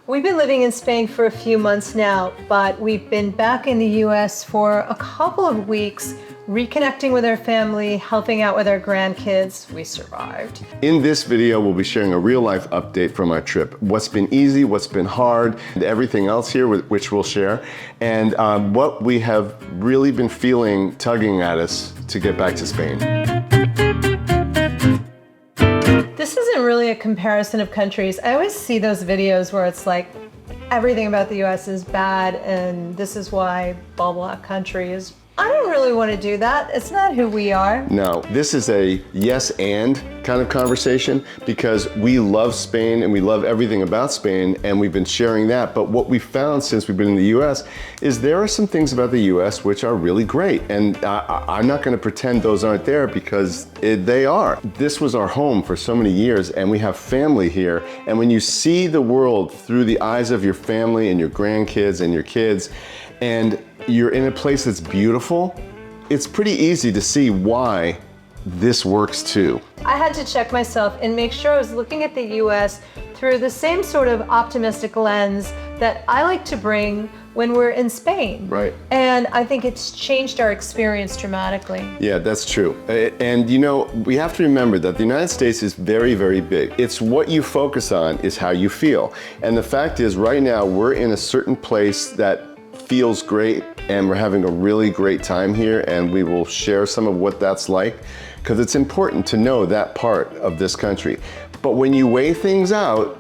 We've been living in Spain for a few months now, but we've been back in the US for a couple of weeks, reconnecting with our family, helping out with our grandkids. We survived. In this video, we'll be sharing a real-life update from our trip. What's been easy, what's been hard, and everything else here, which we'll share, and what we have really been feeling tugging at us to get back to Spain. This isn't really a comparison of countries. I always see those videos where it's like, everything about the US is bad and this is why blah blah country is. I don't really want to do that. It's not who we are. No, this is a yes and kind of conversation because we love Spain and we love everything about Spain and we've been sharing that. But what we found since we've been in the US is there are some things about the US which are really great. And I'm not going to pretend those aren't there because they are. This was our home for so many years and we have family here. And when you see the world through the eyes of your family and your grandkids and your kids, and you're in a place that's beautiful, it's pretty easy to see why this works too. I had to check myself and make sure I was looking at the US through the same sort of optimistic lens that I like to bring when we're in Spain. Right. And I think it's changed our experience dramatically. Yeah, that's true. And you know, we have to remember that the United States is very, very big. It's what you focus on is how you feel. And the fact is right now we're in a certain place that feels great and we're having a really great time here, and we will share some of what that's like because it's important to know that part of this country. But when you weigh things out,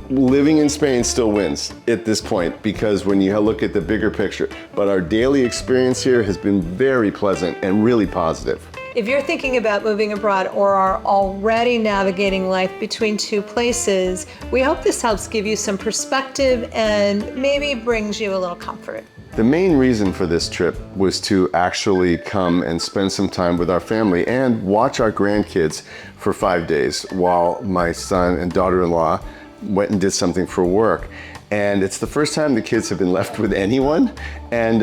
living in Spain still wins at this point because when you look at the bigger picture. But our daily experience here has been very pleasant and really positive. If you're thinking about moving abroad or are already navigating life between two places, we hope this helps give you some perspective and maybe brings you a little comfort. The main reason for this trip was to actually come and spend some time with our family and watch our grandkids for 5 days while my son and daughter-in-law went and did something for work. And it's the first time the kids have been left with anyone. And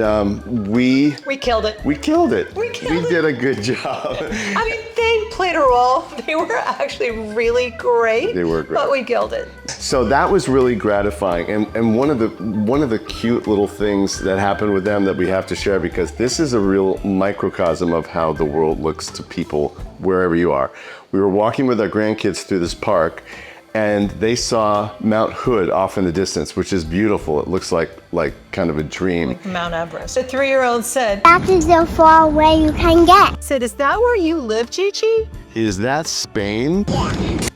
we killed it. We killed it. We did a good job. I mean, they played a role. They were actually really great. They were great. But we killed it. So that was really gratifying. And one of the cute little things that happened with them that we have to share, because this is a real microcosm of how the world looks to people wherever you are. We were walking with our grandkids through this park, and they saw Mount Hood off in the distance, which is beautiful. It looks like kind of a dream. Like Mount Everest. A 3-year-old said, "That is so far away you can get." Said, "Is that where you live, Gigi?" Is that Spain?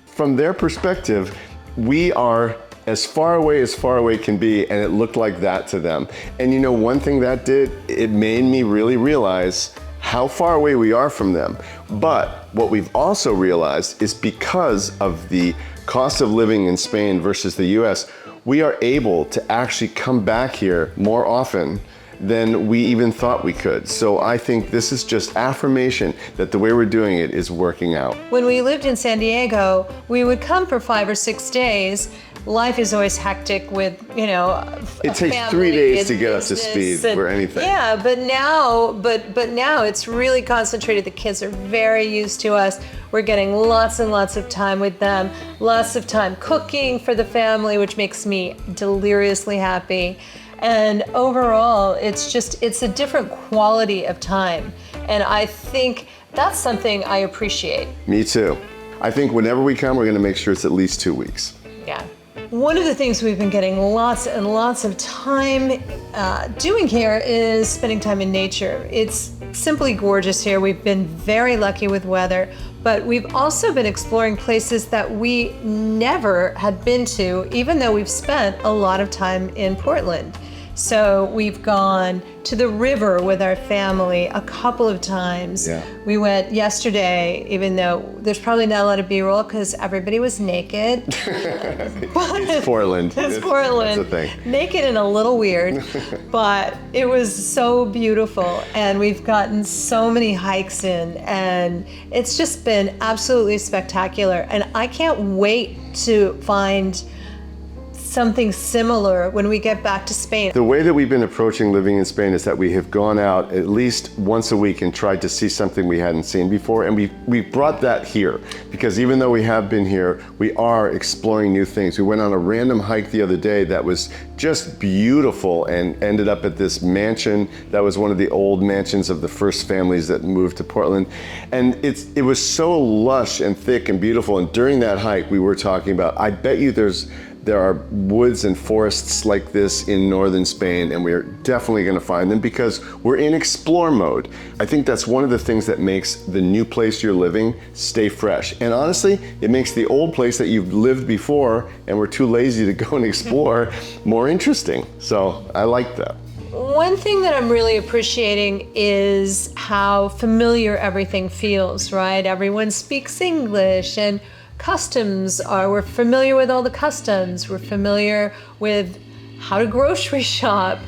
From their perspective, we are as far away can be, and it looked like that to them. And you know, one thing that did, it made me really realize how far away we are from them. But what we've also realized is because of the cost of living in Spain versus the US, we are able to actually come back here more often than we even thought we could. So I think this is just affirmation that the way we're doing it is working out. When we lived in San Diego, we would come for 5 or 6 days. Life is always hectic with, you know, it takes 3 days to get up to speed for anything. Yeah, but now it's really concentrated. The kids are very used to us. We're getting lots and lots of time with them, lots of time cooking for the family, which makes me deliriously happy. And overall, it's a different quality of time. And I think that's something I appreciate. Me too. I think whenever we come, we're gonna make sure it's at least 2 weeks. Yeah. One of the things we've been getting lots and lots of time doing here is spending time in nature. It's simply gorgeous here. We've been very lucky with weather, but we've also been exploring places that we never had been to, even though we've spent a lot of time in Portland. So we've gone to the river with our family a couple of times. Yeah. We went yesterday, even though there's probably not a lot of B-roll because everybody was naked. It's Portland. It's Portland. That's the thing. Naked and a little weird, but it was so beautiful. And we've gotten so many hikes in, and it's just been absolutely spectacular. And I can't wait to find something similar when we get back to Spain. The way that we've been approaching living in Spain is that we have gone out at least once a week and tried to see something we hadn't seen before, and we brought that here because even though we have been here, we are exploring new things. We went on a random hike the other day that was just beautiful and ended up at this mansion that was one of the old mansions of the first families that moved to Portland, and it was so lush and thick and beautiful. And during that hike, we were talking about, I bet you there are woods and forests like this in northern Spain, and we're definitely going to find them because we're in explore mode. I think that's one of the things that makes the new place you're living stay fresh. And honestly, it makes the old place that you've lived before and were too lazy to go and explore more interesting. So I like that. One thing that I'm really appreciating is how familiar everything feels, right? Everyone speaks English, and we're familiar with all the customs. We're familiar with how to grocery shop.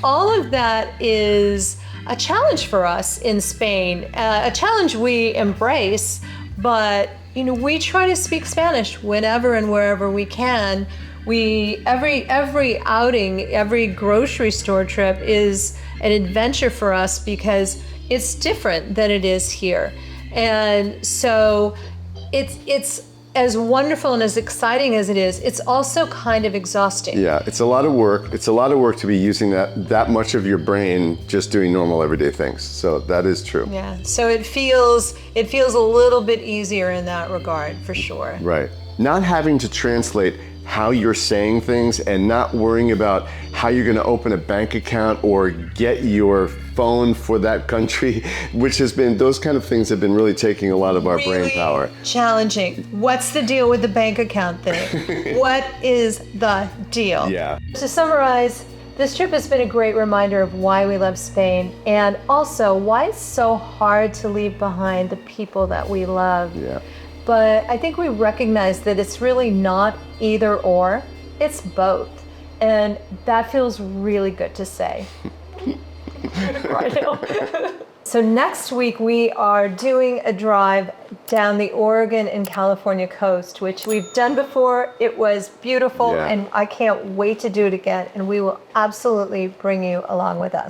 All of that is a challenge for us in Spain, a challenge we embrace, but we try to speak Spanish whenever and wherever we can. Every outing, every grocery store trip is an adventure for us because it's different than it is here. And so it's as wonderful and as exciting as it is, it's also kind of exhausting. Yeah, it's a lot of work. It's a lot of work to be using that much of your brain just doing normal everyday things. So that is true. Yeah, so it feels a little bit easier in that regard, for sure. Right. Not having to translate how you're saying things and not worrying about how you're going to open a bank account or get your phone for that country, those kind of things have been really taking a lot of our brain power. Challenging. What's the deal with the bank account thing? What is the deal? Yeah. To summarize, this trip has been a great reminder of why we love Spain and also why it's so hard to leave behind the people that we love. Yeah. But I think we recognize that it's really not either or, it's both. And that feels really good to say. So next week we are doing a drive down the Oregon and California coast, which we've done before. It was beautiful, and I can't wait to do it again. And we will absolutely bring you along with us.